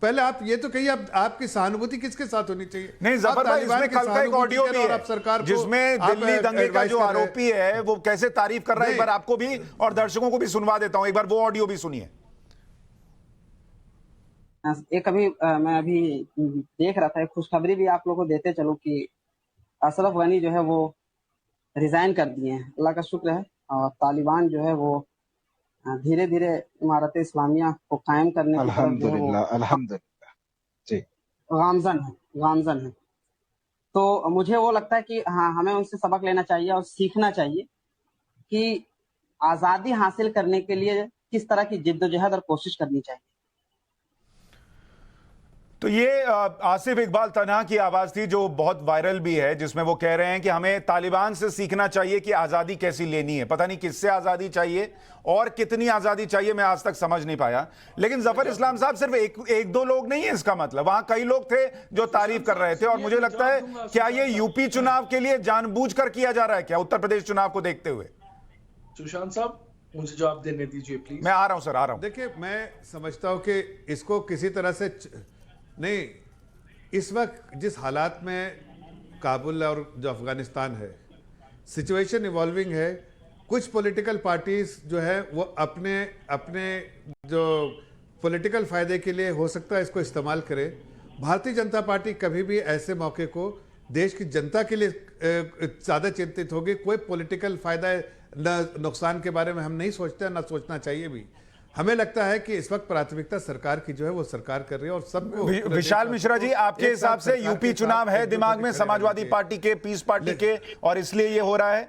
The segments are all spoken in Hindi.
पहले आप ये तो कहिए, आपकी सहानुभूति किसके साथ होनी चाहिए? नहीं जफर भाई, इसमें कल का एक ऑडियो भी है जिसमें दिल्ली दंगे का जो आरोपी है वो कैसे तारीफ कर रहा है, एक बार आपको भी और दर्शकों को भी सुनवा देता हूं, एक बार वो ऑडियो भी सुनिए। एक मैं अभी देख रहा था, एक खुशखबरी भी आप लोगों को देते चलो कि अशरफ गनी जो है वो रिजाइन कर दिए हैं, अल्लाह का शुक्र है। और तालिबान जो है वो धीरे धीरे इमारत इस्लामिया को कायम करने की तरफ जो है वो अल्हम्दुलिल्लाह जी गामजन है। तो मुझे वो लगता है कि हाँ, हमें उनसे सबक लेना चाहिए और सीखना चाहिए कि आज़ादी हासिल करने के लिए किस तरह की जिद्दोजहद और कोशिश करनी चाहिए। तो ये आसिफ इकबाल तन्हा की आवाज थी जो बहुत वायरल भी है, जिसमें वो कह रहे हैं कि हमें तालिबान से सीखना चाहिए कि आजादी कैसी लेनी है। पता नहीं किससे आजादी चाहिए और कितनी आजादी चाहिए, मैं आज तक समझ नहीं पाया। लेकिन जफर इस्लाम साहब, सिर्फ एक दो लोग नहीं है इसका मतलब, वहां कई लोग थे जो तारीफ कर रहे थे। और मुझे लगता है क्या ये यूपी चुनाव के लिए जानबूझकर किया जा रहा है क्या, उत्तर प्रदेश चुनाव को देखते हुए? सुशांत साहब मुझे जवाब देने दीजिए प्लीज। मैं आ रहा हूं सर, आ रहा हूं। देखिए, मैं समझता हूं कि इसको किसी तरह से नहीं, इस वक्त जिस हालात में काबुल और जो अफगानिस्तान है, सिचुएशन इवॉल्विंग है। कुछ पॉलिटिकल पार्टीज जो है वो अपने अपने जो पॉलिटिकल फायदे के लिए हो सकता है इसको इस्तेमाल करे। भारतीय जनता पार्टी कभी भी ऐसे मौके को देश की जनता के लिए ज़्यादा चिंतित होगी। कोई पॉलिटिकल फायदा न नुकसान के बारे में हम नहीं सोचते, ना सोचना चाहिए भी। हमें लगता है कि इस वक्त प्राथमिकता सरकार की जो है वो सरकार कर रही है और सबको। विशाल मिश्रा जी, आपके हिसाब से यूपी चुनाव है दिमाग में समाजवादी पार्टी के, पीस पार्टी के, और इसलिए ये हो रहा है?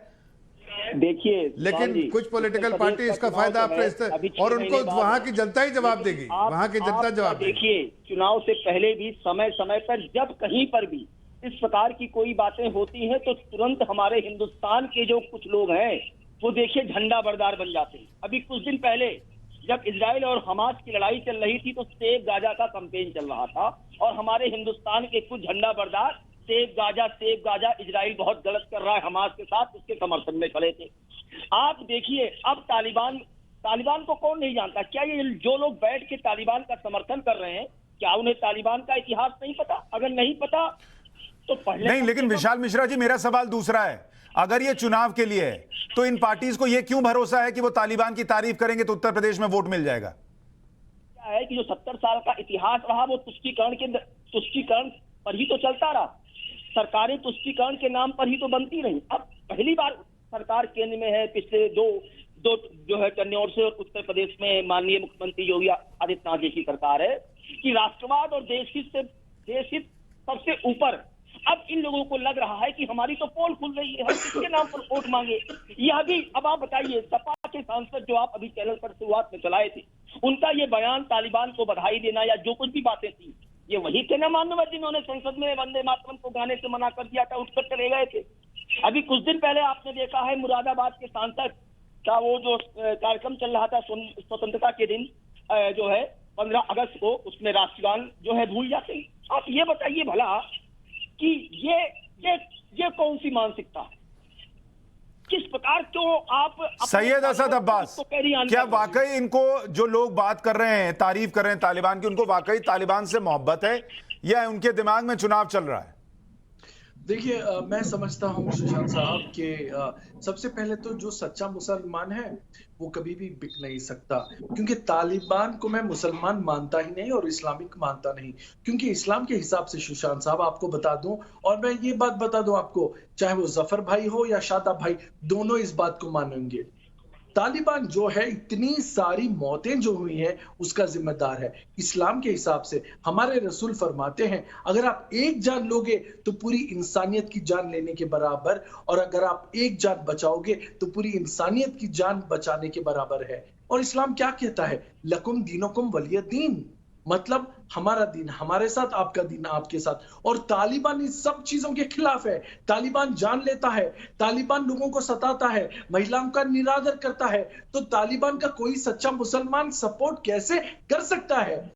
देखिए, लेकिन कुछ पॉलिटिकल पार्टी इसका फायदा और उनको वहां की जनता ही जवाब देगी, वहां की जनता जवाब देगी। देखिए, चुनाव से पहले भी समय समय पर जब कहीं पर भी इस प्रकार की कोई बातें होती हैं तो तुरंत हमारे हिंदुस्तान के जो कुछ लोग हैं वो देखिए झंडा बरदार बन जाते हैं। अभी कुछ दिन पहले जब इजराइल और हमास की लड़ाई चल रही थी तो सेव गाजा का कैंपेन चल रहा था और हमारे हिंदुस्तान के कुछ झंडा बरदार सेव गाजा, इजराइल बहुत गलत कर रहा है हमास के साथ, उसके समर्थन में खड़े थे। आप देखिए, अब तालिबान को कौन नहीं जानता? क्या ये जो लोग बैठ के तालिबान का समर्थन कर रहे हैं, क्या उन्हें तालिबान का इतिहास नहीं पता? अगर नहीं पता तो पहले नहीं। लेकिन विशाल मिश्रा जी, मेरा सवाल दूसरा है। अगर ये चुनाव के लिए है तो इन पार्टीज को ये क्यों भरोसा है कि वो तालिबान की तारीफ करेंगे तो उत्तर प्रदेश में वोट मिल जाएगा? क्या है कि जो 70 साल का इतिहास रहा वो तुष्टीकरण पर ही तो चलता रहा। सरकारें तुष्टीकरण के नाम पर ही तो बनती रही। अब पहली बार सरकार केंद्र में है, पिछले दो जो है टर्न्योर से, और उत्तर प्रदेश में माननीय मुख्यमंत्री योगी आदित्यनाथ जी की सरकार है कि राष्ट्रवाद और देश हित सबसे ऊपर। अब इन लोगों को लग रहा है कि हमारी तो पोल खुल रही है, हम किसके नाम पर वोट मांगे। यह भी अब आप बताइए, सपा के सांसद जो आप अभी चैनल पर शुरुआत में चलाए थे, उनका ये बयान तालिबान को बधाई देना या जो कुछ भी बातें थी, ये वही थे ना मान्यवर जिन्होंने संसद में वंदे मातरम को गाने से मना कर दिया था, उठकर चले गए थे। अभी कुछ दिन पहले आपने देखा है मुरादाबाद के सांसद का वो जो कार्यक्रम चल रहा था स्वतंत्रता के दिन जो है 15 अगस्त को, उसमें राष्ट्रगान जो है भूल जाते हैं। आप ये बताइए भला कि ये कौन सी मानसिकता, किस प्रकार क्यों आप सैयद असद अब्बास, क्या वाकई इनको जो लोग बात कर रहे हैं, तारीफ कर रहे हैं तालिबान की, उनको वाकई तालिबान से मोहब्बत है या उनके दिमाग में चुनाव चल रहा है? देखिए, मैं समझता हूँ सुशांत साहब कि सबसे पहले तो जो सच्चा मुसलमान है वो कभी भी बिक नहीं सकता, क्योंकि तालिबान को मैं मुसलमान मानता ही नहीं और इस्लामिक मानता नहीं। क्योंकि इस्लाम के हिसाब से सुशांत साहब आपको बता दूं, और मैं ये बात बता दूं आपको, चाहे वो जफर भाई हो या शादाब भाई, दोनों इस बात को मानेंगे। तालिबान जो है, इतनी सारी मौतें जो हुई हैं उसका जिम्मेदार है। इस्लाम के हिसाब से हमारे रसूल फरमाते हैं, अगर आप एक जान लोगे तो पूरी इंसानियत की जान लेने के बराबर, और अगर आप एक जान बचाओगे तो पूरी इंसानियत की जान बचाने के बराबर है। और इस्लाम क्या कहता है? लकुम दीनुकुम वलिय दीन, मतलब हमारा दीन हमारे साथ, आपका दीन आपके साथ। और तालिबान इन सब चीजों के खिलाफ है। तालिबान जान लेता है, तालिबान लोगों को सताता है, महिलाओं का निरादर करता है। तो तालिबान का कोई सच्चा मुसलमान सपोर्ट कैसे कर सकता है?